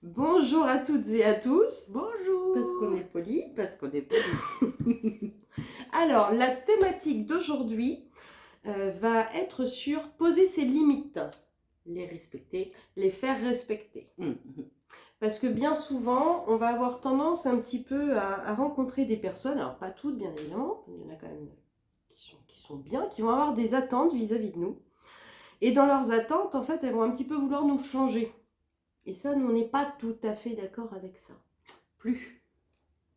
Bonjour à toutes et à tous. Bonjour. Parce qu'on est poli. Parce qu'on est poli. Alors, la thématique d'aujourd'hui va être sur poser ses limites, Les respecter. les faire respecter. Mhm. Parce que bien souvent, on va avoir tendance un petit peu à rencontrer des personnes, alors pas toutes bien évidemment, il y en a quand même qui sont bien, qui vont avoir des attentes vis-à-vis de nous. Et dans leurs attentes, en fait, elles vont un petit peu vouloir nous changer. Et ça, nous, on n'est pas tout à fait d'accord avec ça. Plus.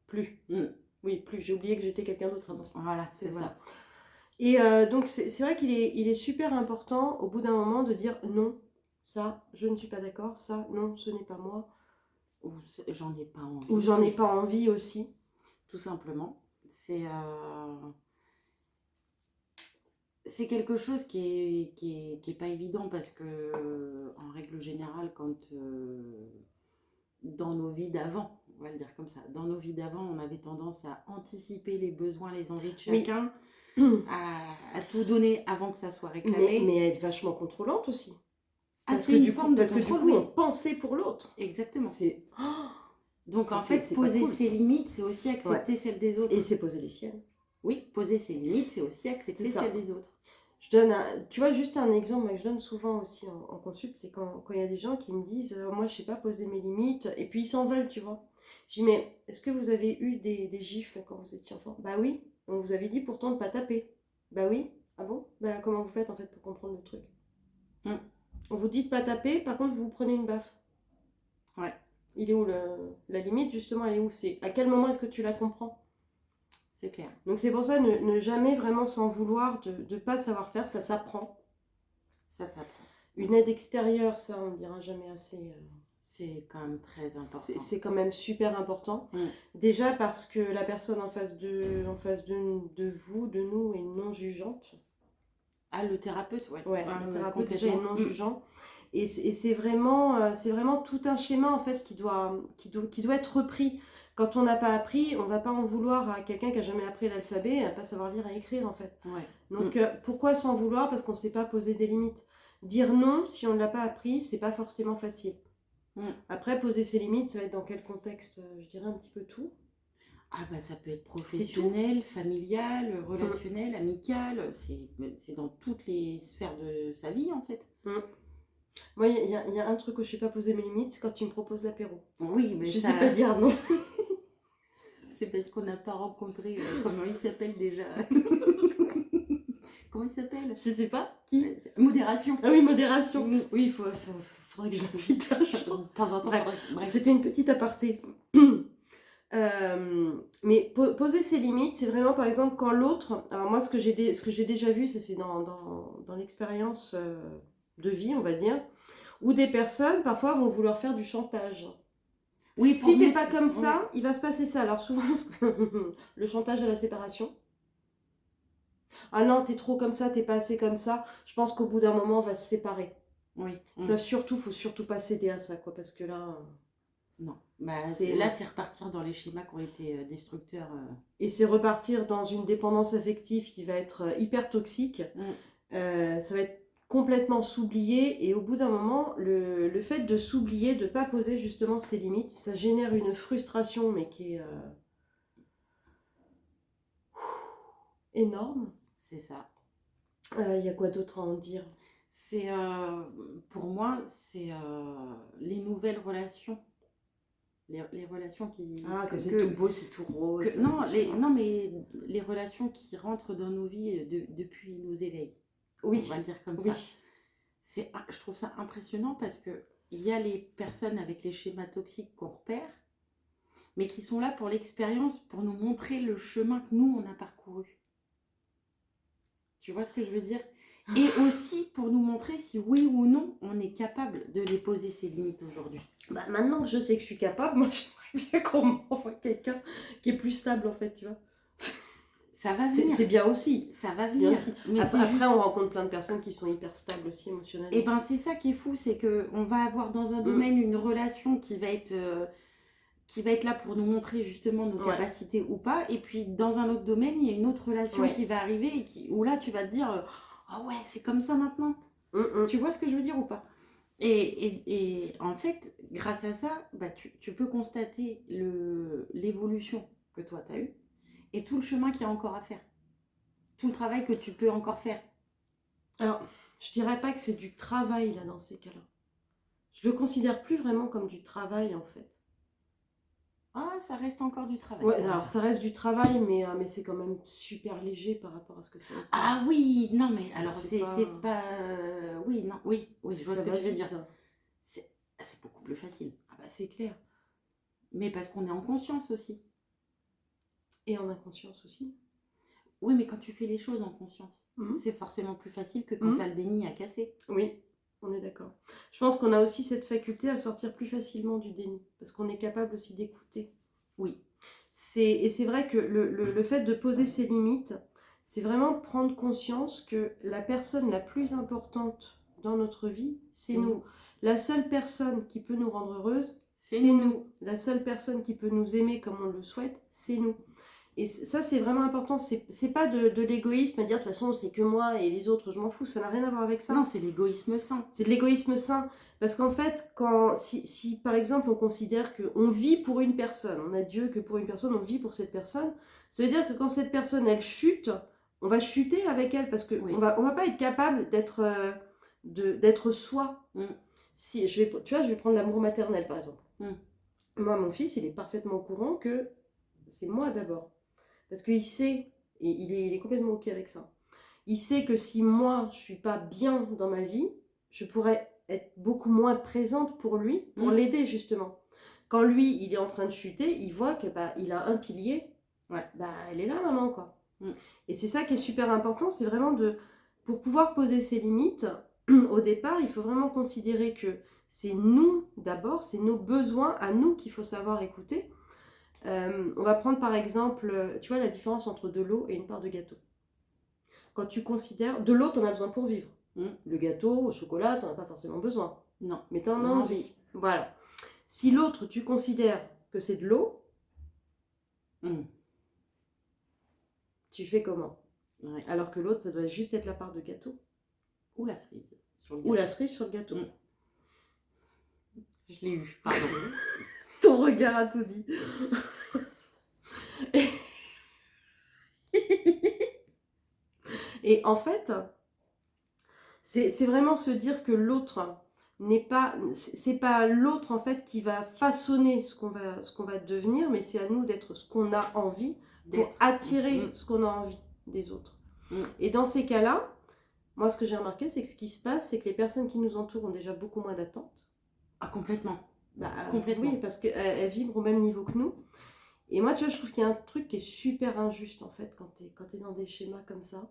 Plus. Mhm. Oui, plus. J'ai oublié que j'étais quelqu'un d'autre avant. Voilà, c'est Voilà. ça. Et donc, c'est vrai qu'il est, il est super important, au bout d'un moment, de dire non, ça, je ne suis pas d'accord, ça, non, ce n'est pas moi. Ou j'en ai pas envie. Ou j'en ai pas envie aussi. Tout simplement. C'est quelque chose qui est pas évident parce que, en règle générale, quand dans nos vies d'avant, on va le dire comme ça, dans nos vies d'avant, on avait tendance à anticiper les besoins, les envies de chacun, à tout donner avant que ça soit réclamé. Mais à être vachement contrôlante aussi. Ah, Parce c'est que une du forme coup, de parce que du contrôle, coup, oui. on pensait pour l'autre. Exactement. C'est... Donc Ça, en fait, c'est pas poser cool, ses ça. limites, c'est aussi accepter celles des autres. Et c'est poser les siennes. Oui, poser ses limites, c'est aussi accepter C'est ça. celles des autres. Je donne tu vois, juste un exemple que je donne souvent aussi en consulte, c'est quand il y a des gens qui me disent moi, je sais pas poser mes limites, et puis ils s'en veulent, tu vois. Je dis, mais est-ce que vous avez eu des gifles quand vous étiez enfant? Bah oui, on vous avait dit pourtant de pas taper. Bah oui, ah bon? Bah comment vous faites en fait pour comprendre le truc? On vous dit de pas taper, par contre vous prenez une baffe. Ouais. Il est où la limite justement, elle est où? C'est à quel moment est-ce que tu la comprends? C'est clair. Donc c'est pour ça, ne jamais vraiment s'en vouloir de ne pas savoir faire, ça s'apprend. Ça s'apprend. Une aide extérieure, ça on ne dira jamais assez. C'est quand même très important. C'est quand même super important. Mm. Déjà parce que la personne en face de vous, de nous, est non jugeante. Ah, le thérapeute, ouais. Ouais, Ah, le ouais, thérapeute déjà est complètement. non jugeant. Et c'est vraiment tout un schéma en fait qui doit être repris. Quand on n'a pas appris, on va pas en vouloir à quelqu'un qui a jamais appris l'alphabet, à pas savoir lire et écrire en fait. Ouais. Donc pourquoi s'en vouloir? Parce qu'on ne sait pas poser des limites. Dire non, si on ne l'a pas appris, c'est pas forcément facile. Après, poser ses limites, ça va être dans quel contexte? Je dirais un petit peu tout. Ah bah ça peut être professionnel, familial, relationnel, amical, c'est dans toutes les sphères de sa vie en fait. Moi, il y a un truc où je ne sais pas poser mes limites, c'est quand tu me proposes l'apéro. Oui, mais je ça... sais pas dire non. C'est parce qu'on n'a pas rencontré, comment il s'appelle déjà? Comment il s'appelle? Je sais pas. Qui? Modération. Ah oui, modération. Oui, il faudrait que je l'invite un jour. De temps en temps, Bref, bref. C'était une petite aparté. Mais poser ses limites, c'est vraiment par exemple quand l'autre... Alors moi, ce que j'ai déjà vu, c'est dans l'expérience de vie, on va dire, où des personnes, parfois, vont vouloir faire du chantage. Oui, si t'es pas comme ça, il va se passer ça. Alors souvent, le chantage à la séparation. Ah non, t'es trop comme ça, t'es pas assez comme ça. Je pense qu'au bout d'un moment, on va se séparer. Oui. Ça, faut surtout pas céder à ça, quoi, parce que là... Non, bah, c'est repartir dans les schémas qui ont été destructeurs. Et c'est repartir dans une dépendance affective qui va être hyper toxique. Ça va être complètement s'oublier, et au bout d'un moment, le fait de s'oublier, de ne pas poser justement ses limites, ça génère une frustration, mais qui est énorme. C'est ça. Y a quoi d'autre à en dire? C'est, pour moi, c'est les nouvelles relations. Les relations qui... Ah, que c'est tout beau, c'est tout rose. Non, mais les relations qui rentrent dans nos vies depuis nos éveils. Oui. On va le dire comme ça. Je trouve ça impressionnant parce qu'il y a les personnes avec les schémas toxiques qu'on repère, mais qui sont là pour l'expérience, pour nous montrer le chemin que nous, on a parcouru. Tu vois ce que je veux dire? Et aussi pour nous montrer si oui ou non, on est capable de les poser ces limites aujourd'hui. Bah, maintenant que je sais que je suis capable, moi j'aimerais bien qu'on m'envoie quelqu'un qui est plus stable en fait, tu vois. Ça va venir. C'est bien aussi. Ça va venir. Aussi. Mais après, on rencontre plein de personnes qui sont hyper stables aussi émotionnellement. Et ben c'est ça qui est fou, c'est qu'on va avoir dans un domaine une relation qui va être là pour nous montrer justement nos capacités ou pas. Et puis dans un autre domaine, il y a une autre relation qui va arriver et où là tu vas te dire ah ouais, c'est comme ça maintenant. Tu vois ce que je veux dire ou pas? Et en fait, grâce à ça, bah, tu peux constater l'évolution que toi, tu as eue et tout le chemin qu'il y a encore à faire. Tout le travail que tu peux encore faire. Alors, je dirais pas que c'est du travail, là, dans ces cas-là. Je le considère plus vraiment comme du travail, en fait. Ah, ça reste encore du travail Ouais, pour alors moi. ça reste du travail, mais c'est quand même super léger par rapport à ce que ça a été. Ah oui, non, mais alors C'est c'est pas... pas. Oui, non, oui, je vois Ça ce que va tu veux dire. vite. C'est beaucoup plus facile. Ah bah c'est clair. Mais parce qu'on est en conscience aussi. Et en inconscience aussi. Oui, mais quand tu fais les choses en conscience, Mhm. c'est forcément plus facile que quand Mhm. tu as le déni à casser. Oui, on est d'accord. Je pense qu'on a aussi cette faculté à sortir plus facilement du déni, parce qu'on est capable aussi d'écouter. Oui. Et c'est vrai que le fait de poser ses limites, c'est vraiment prendre conscience que la personne la plus importante dans notre vie, c'est nous. La seule personne qui peut nous rendre heureuse, c'est nous. La seule personne qui peut nous aimer comme on le souhaite, c'est nous. Et ça, c'est vraiment important. C'est pas de l'égoïsme à dire de toute façon, c'est que moi et les autres, je m'en fous. Ça n'a rien à voir avec ça. Non, c'est l'égoïsme sain. C'est de l'égoïsme sain. Parce qu'en fait, si par exemple on considère qu'on vit pour une personne, on a Dieu que pour une personne, on vit pour cette personne, ça veut dire que quand cette personne, elle chute, on va chuter avec elle parce qu'on on va pas être capable d'être soi. Si, tu vois, je vais prendre l'amour maternel par exemple. Moi, mon fils, il est parfaitement au courant que c'est moi d'abord. Parce qu'il sait, et il est complètement OK avec ça, il sait que si moi, je suis pas bien dans ma vie, je pourrais être beaucoup moins présente pour lui, pour l'aider justement. Quand lui, il est en train de chuter, il voit que il a un pilier, elle est là maman quoi. Et c'est ça qui est super important, c'est vraiment pour pouvoir poser ses limites, au départ, il faut vraiment considérer que c'est nous d'abord, c'est nos besoins à nous qu'il faut savoir écouter. On va prendre par exemple, tu vois la différence entre de l'eau et une part de gâteau. Quand tu considères, de l'eau, tu en as besoin pour vivre. Le gâteau, au chocolat, tu n'en as pas forcément besoin. Non. Mais tu en as envie. Voilà. Si l'autre, tu considères que c'est de l'eau, tu fais comment? Alors que l'autre, ça doit juste être la part de gâteau. Ou la cerise sur le gâteau. Ou la cerise sur le gâteau. Je l'ai eu, pardon. Ton regard a tout dit. Et en fait, c'est vraiment se dire que l'autre c'est pas l'autre en fait qui va façonner ce qu'on va devenir, mais c'est à nous d'être ce qu'on a envie pour attirer ce qu'on a envie des autres. Et dans ces cas-là, moi ce que j'ai remarqué, c'est que ce qui se passe, c'est que les personnes qui nous entourent ont déjà beaucoup moins d'attentes. Ah, complètement. Complètement. Oui, parce qu'elles vibrent au même niveau que nous. Et moi, tu vois, je trouve qu'il y a un truc qui est super injuste, en fait, quand t'es dans des schémas comme ça.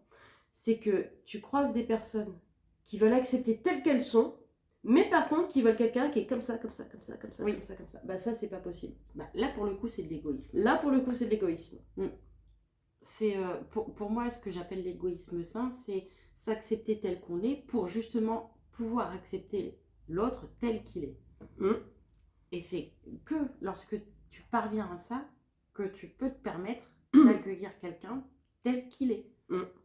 C'est que tu croises des personnes qui veulent accepter telles qu'elles sont, mais par contre, qui veulent quelqu'un qui est comme ça, comme ça, comme ça, comme ça, comme ça, comme ça. Ça, c'est pas possible. Là, pour le coup, c'est de l'égoïsme. Là, pour le coup, c'est de l'égoïsme. C'est pour moi, ce que j'appelle l'égoïsme sain, c'est s'accepter tel qu'on est pour justement pouvoir accepter l'autre tel qu'il est. Et c'est que lorsque tu parviens à ça que tu peux te permettre d'accueillir quelqu'un tel qu'il est.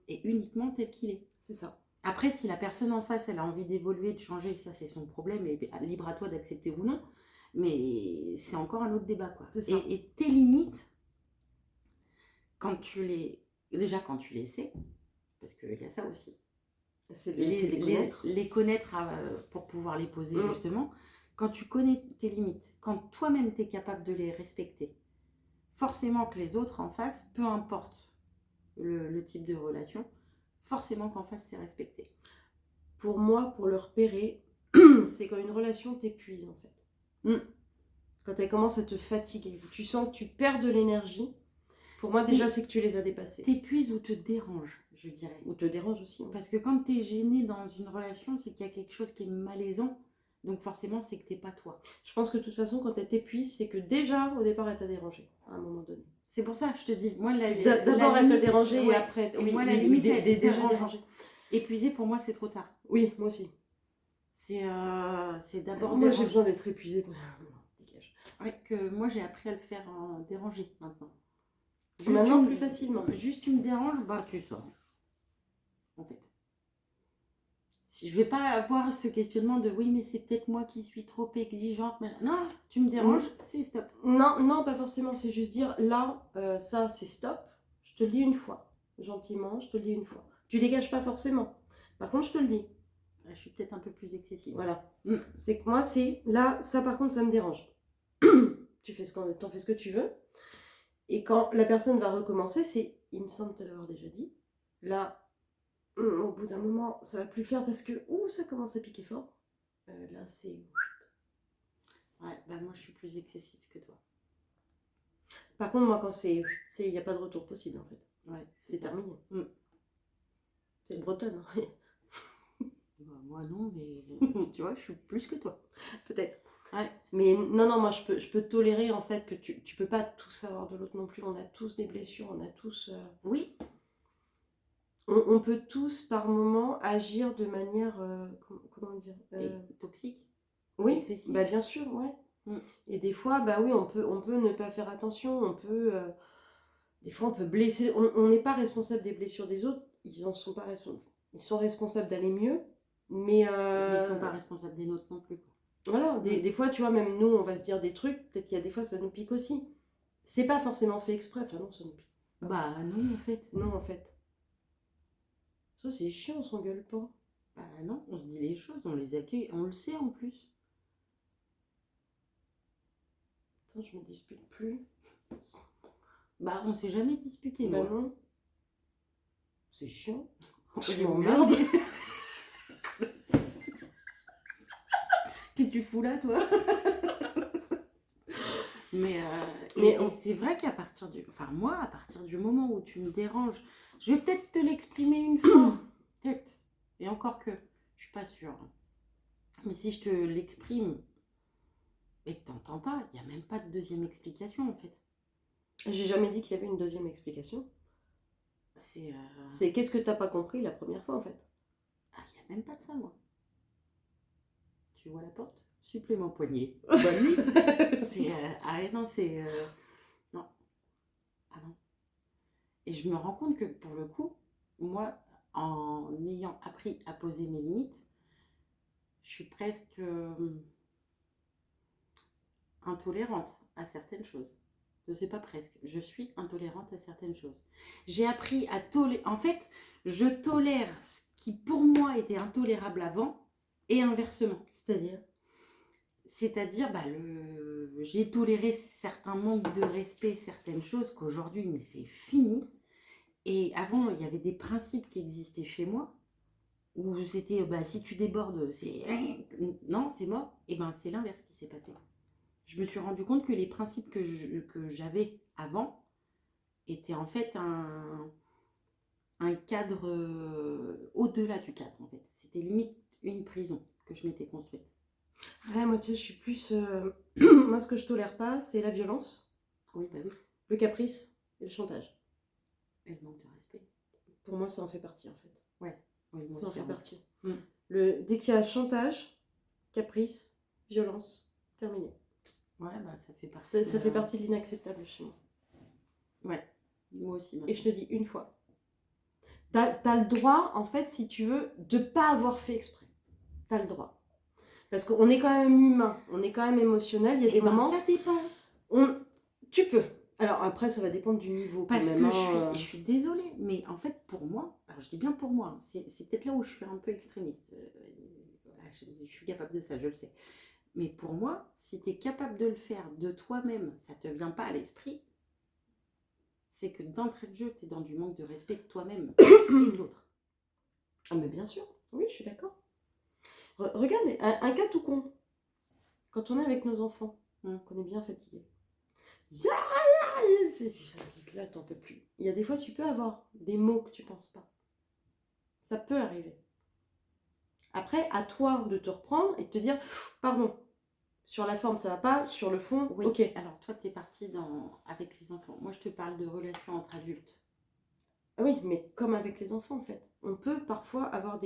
Et uniquement tel qu'il est. C'est ça. Après, si la personne en face, elle a envie d'évoluer, de changer, ça c'est son problème, et libre à toi d'accepter ou non. Mais c'est encore un autre débat, quoi. Et tes limites, quand tu les... Déjà, quand tu les sais, parce qu'il y a ça aussi. C'est les connaître. Les connaître pour pouvoir les poser, justement. Quand tu connais tes limites, quand toi-même tu es capable de les respecter, forcément que les autres en face, peu importe le type de relation, forcément qu'en face c'est respecté. Pour moi, pour le repérer, c'est quand une relation t'épuise en fait. Quand elle commence à te fatiguer, tu sens que tu perds de l'énergie. Pour moi, déjà, c'est que tu les as dépassés. T'épuises ou te dérange, je dirais. Ou te dérange aussi. Parce que quand t'es gêné dans une relation, c'est qu'il y a quelque chose qui est malaisant. Donc forcément, c'est que t'es pas toi. Je pense que de toute façon, quand elle t'épuise, c'est que déjà, au départ, elle t'a dérangé à un moment donné. C'est pour ça que je te dis. Moi, d'abord, elle t'a dérangé et après... moi, la limite, déjà dérangée. Épuisé, pour moi, c'est trop tard. Oui, moi aussi. C'est d'abord... Moi, j'ai besoin d'être épuisée. Moi, j'ai appris à le faire déranger maintenant. Maintenant, plus facilement. Juste tu me déranges, tu sors. En fait. Si je vais pas avoir ce questionnement de oui, mais c'est peut-être moi qui suis trop exigeante. Non, tu me déranges, c'est stop. Non, non, pas forcément. C'est juste dire là, ça, c'est stop. Je te le dis une fois. Gentiment, je te le dis une fois. Tu dégages pas forcément. Par contre, je te le dis. Je suis peut-être un peu plus excessive. Voilà. C'est que moi, c'est là, ça par contre, ça me dérange. T'en fais ce que tu veux. Et quand la personne va recommencer, il me semble te l'avoir déjà dit. Là, au bout d'un moment, ça va plus le faire parce que ça commence à piquer fort. Là, c'est. Ouais, bah moi je suis plus excessive que toi. Par contre, moi, quand il n'y a pas de retour possible en fait. Ouais, c'est terminé. C'est bretonne. Bah, moi non, mais tu vois, je suis plus que toi. Peut-être. Ouais. Mais non, moi je peux tolérer en fait que tu peux pas tout savoir de l'autre non plus. On a tous des blessures, on a tous. Oui. On peut tous par moment agir de manière. Comment dire toxique. Oui, excessif. Bah, bien sûr, ouais. Et des fois, bah oui, on peut ne pas faire attention. Des fois, on peut blesser. On n'est pas responsable des blessures des autres. Ils en sont pas responsables. Ils sont responsables d'aller mieux. Mais. Ils sont pas responsables des nôtres non plus. Voilà, des fois, tu vois, même nous, on va se dire des trucs, peut-être qu'il y a des fois, ça nous pique aussi. C'est pas forcément fait exprès, enfin non, ça nous pique. Bah non, en fait. Non, en fait. Ça, c'est chiant, on s'engueule pas. Bah non, on se dit les choses, on les accueille, on le sait en plus. Attends, je me dispute plus. Bah, on s'est jamais disputé, bah moi. non. C'est chiant. Je m'emmerde. Qu'est-ce que tu fous là, toi? Mais c'est vrai qu'à partir du... Enfin, moi, à partir du moment où tu me déranges, je vais peut-être te l'exprimer une fois. Peut-être. Et encore que, je suis pas sûre. Mais si je te l'exprime et que t'entends pas, il n'y a même pas de deuxième explication, en fait. J'ai jamais dit qu'il y avait une deuxième explication. C'est qu'est-ce que t'as pas compris la première fois, en fait. Ah, il n'y a même pas de ça, moi. Tu vois la porte? Supplément poignet. Bonne nuit. Ah non, c'est... Non. Ah non. Et je me rends compte que, pour le coup, moi, en ayant appris à poser mes limites, je suis presque intolérante à certaines choses. Je sais pas presque. Je suis intolérante à certaines choses. J'ai appris à tolérer... En fait, je tolère ce qui, pour moi, était intolérable avant et inversement. C'est-à-dire, bah, j'ai toléré certains manques de respect, certaines choses qu'aujourd'hui, mais c'est fini. Et avant, il y avait des principes qui existaient chez moi, où c'était, bah, si tu débordes, c'est... Non, c'est mort. Et ben, c'est l'inverse qui s'est passé. Je me suis rendu compte que les principes que j'avais avant étaient en fait un cadre au-delà du cadre, en fait. C'était limite une prison que je m'étais construite. Ouais, moi, tu sais, je suis plus... moi, ce que je tolère pas, c'est la violence. Oui, bah oui. Le caprice et le chantage. Et le manque de respect. Pour moi, ça en fait partie, en fait. Ouais. Oui, ça en fait partie. Mm. Dès qu'il y a chantage, caprice, violence, terminé. Ouais, bah ça fait partie... Ça fait partie de l'inacceptable chez moi. Ouais, moi aussi. Maintenant. Et je te dis une fois. T'as le droit, en fait, si tu veux, de pas avoir fait exprès. T'as le droit. Parce qu'on est quand même humain, on est quand même émotionnel. Il y a des moments... Ça dépend. Tu peux. Alors après, ça va dépendre du niveau. Parce que je suis désolée, mais en fait, pour moi, alors je dis bien pour moi, c'est peut-être là où je suis un peu extrémiste. Je suis capable de ça, je le sais. Mais pour moi, si tu es capable de le faire de toi-même, ça ne te vient pas à l'esprit, c'est que d'entrée de jeu, tu es dans du manque de respect de toi-même et de l'autre. Ah mais bien sûr, oui, je suis d'accord. Regarde, un cas tout con. Quand on est avec nos enfants, qu'on est bien fatigué. Là, t'en peux plus. Il y a des fois, tu peux avoir des mots que tu penses pas. Ça peut arriver. Après, à toi de te reprendre et de te dire, pardon, sur la forme, ça va pas, sur le fond, oui. Ok. Alors, toi, tu es parti avec les enfants. Moi, je te parle de relations entre adultes. Ah oui, mais comme avec les enfants, en fait. On peut parfois avoir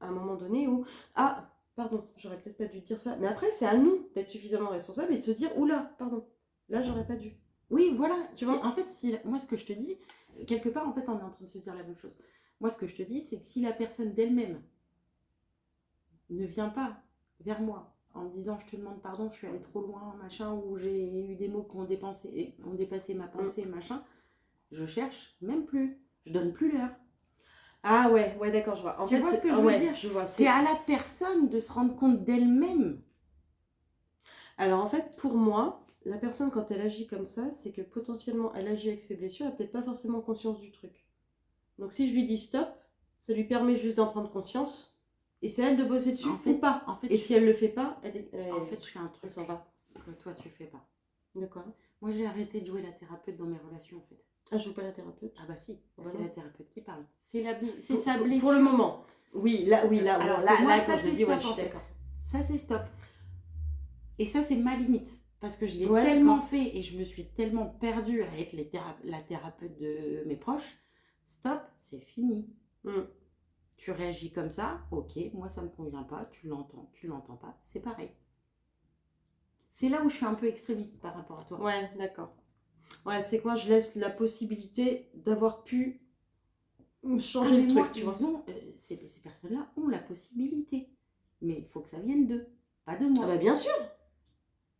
un moment donné où, ah, pardon, j'aurais peut-être pas dû te dire ça. Mais après, c'est à nous d'être suffisamment responsables et de se dire, oula, pardon, là, j'aurais pas dû. Oui, voilà. Tu vois ? En fait, moi, ce que je te dis, quelque part, en fait, on est en train de se dire la même chose. Moi, ce que je te dis, c'est que si la personne d'elle-même ne viens pas vers moi en me disant je te demande pardon, je suis allée trop loin, machin, ou j'ai eu des mots qui ont dépassé ma pensée, machin. Je cherche même plus. Je donne plus l'heure. Ah ouais, ouais, d'accord, je vois. En Tu fait, vois ce que je veux ouais, dire? je vois. C'est à la personne de se rendre compte d'elle-même. Alors en fait, pour moi, la personne quand elle agit comme ça, c'est que potentiellement elle agit avec ses blessures, elle n'a peut-être pas forcément conscience du truc. Donc si je lui dis stop, ça lui permet juste d'en prendre conscience, et c'est à elle de bosser dessus En fait- ou pas. en fait, Et je- si elle le fait pas, En fait, je fais un elle truc s'en va. que toi, tu fais pas. D'accord. Moi, j'ai arrêté de jouer la thérapeute dans mes relations, en fait. Ah, je joue pas la thérapeute. Ah bah si, là, Voilà. c'est la thérapeute qui parle. C'est sa Pour blessure. le moment. Oui, là, Alors bon, que moi, quand ça, je c'est dis, stop, ouais, je en suis fait. d'accord. Ça, c'est stop. Et ça, c'est ma limite. Parce que je l'ai Ouais, tellement d'accord. fait et je me suis tellement perdue à être la thérapeute de mes proches. Stop, c'est fini. Tu réagis comme ça, ok, moi ça me convient pas, tu l'entends pas, c'est pareil. C'est là où je suis un peu extrémiste par rapport à toi. Ouais, d'accord. Ouais, c'est que moi je laisse la possibilité d'avoir pu changer le truc, tu vois. Ces personnes-là ont la possibilité. Mais il faut que ça vienne d'eux, pas de moi. Ah bah bien sûr.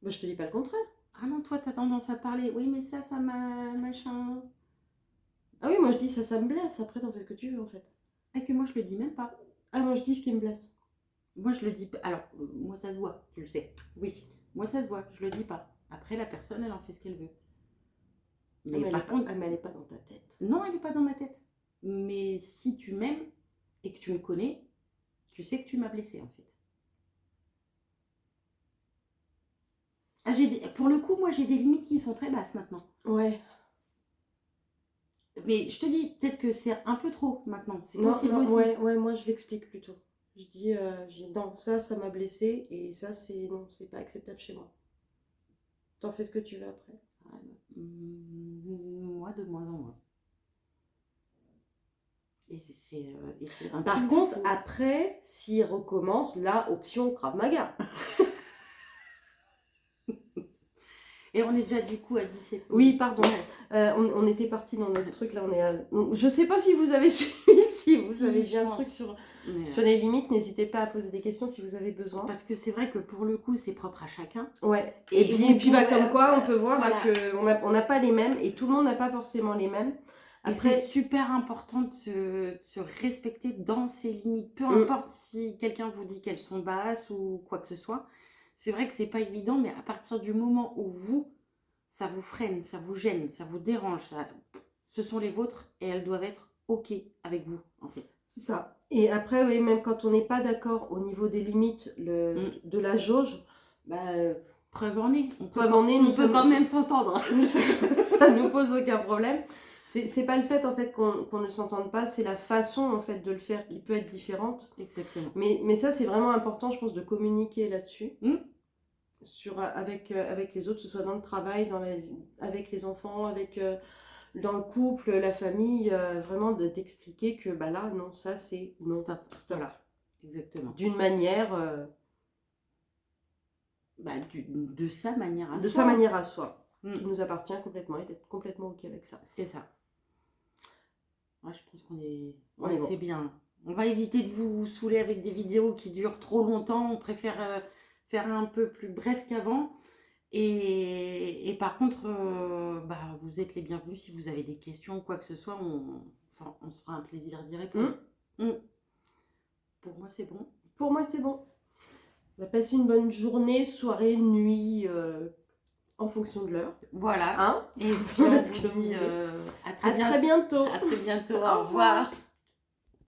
Bah, je te dis pas le contraire. Ah non, toi, t'as tendance à parler. Oui, mais ça m'a machin. Ah oui, moi je dis ça me blesse. Après, t'en fais ce que tu veux en fait. Et que moi, je le dis même pas. Ah, moi je dis ce qui me blesse. Moi, je le dis pas. Alors, moi, ça se voit, tu le sais. Oui. Moi, ça se voit, je le dis pas. Après, la personne, elle en fait ce qu'elle veut. Mais, par contre, elle n'est pas dans ta tête. Non, elle n'est pas dans ma tête. Mais si tu m'aimes et que tu me connais, tu sais que tu m'as blessée, en fait. Ah, pour le coup, moi, j'ai des limites qui sont très basses maintenant. Ouais. Mais je te dis, peut-être que c'est un peu trop maintenant. C'est Non, possible non, aussi. ouais, moi je l'explique plutôt. Je dis, non, ça m'a blessé et ça, non, c'est pas acceptable chez moi. T'en fais ce que tu veux après. Moi, de moins en moins. Et c'est un Par truc contre, de fou. après, s'il recommence, là, option Krav Maga. Et on est déjà du coup à 17 minutes. Oui, pardon. On était parti dans notre truc, là, on est à... Donc, je sais pas si vous avez suivi, si vous avez bien un truc sur les limites, n'hésitez pas à poser des questions si vous avez besoin. Parce que c'est vrai que pour le coup, c'est propre à chacun. Ouais. Et puis bah, comme quoi, on peut voir voilà, qu'on n'a pas les mêmes, et tout le monde n'a pas forcément les mêmes. Après, c'est super important de se respecter dans ses limites. Peu importe si quelqu'un vous dit qu'elles sont basses ou quoi que ce soit. C'est vrai que c'est pas évident, mais à partir du moment où ça vous freine, ça vous gêne, ça vous dérange, ce sont les vôtres et elles doivent être OK avec vous, en fait. C'est ça. Et après, oui, même quand on n'est pas d'accord au niveau des limites de la jauge, bah, preuve en est. On peut quand même s'entendre. Ça nous pose aucun problème. C'est pas le fait en fait qu'on ne s'entende pas, c'est la façon en fait de le faire qui peut être différente. Exactement. Mais ça c'est vraiment important, je pense, de communiquer là-dessus, avec les autres, que ce soit dans le travail, avec les enfants, dans le couple, la famille, vraiment d'expliquer que bah là non, ça c'est non. Stop. Voilà. Exactement. D'une manière. De sa manière à soi. De sa manière à soi. Qui nous appartient complètement et d'être complètement OK avec ça. C'est ça. Ouais, je pense qu'on est... Ouais, c'est bien. On va éviter de vous saouler avec des vidéos qui durent trop longtemps. On préfère faire un peu plus bref qu'avant. Et par contre, vous êtes les bienvenus si vous avez des questions ou quoi que ce soit. On se fera un plaisir d'y répondre. Pour moi, c'est bon. Pour moi, c'est bon. On va passer une bonne journée, soirée, nuit... en fonction de l'heure. Voilà. Hein, et puis on vous dit à très bientôt. À très bientôt. Au revoir.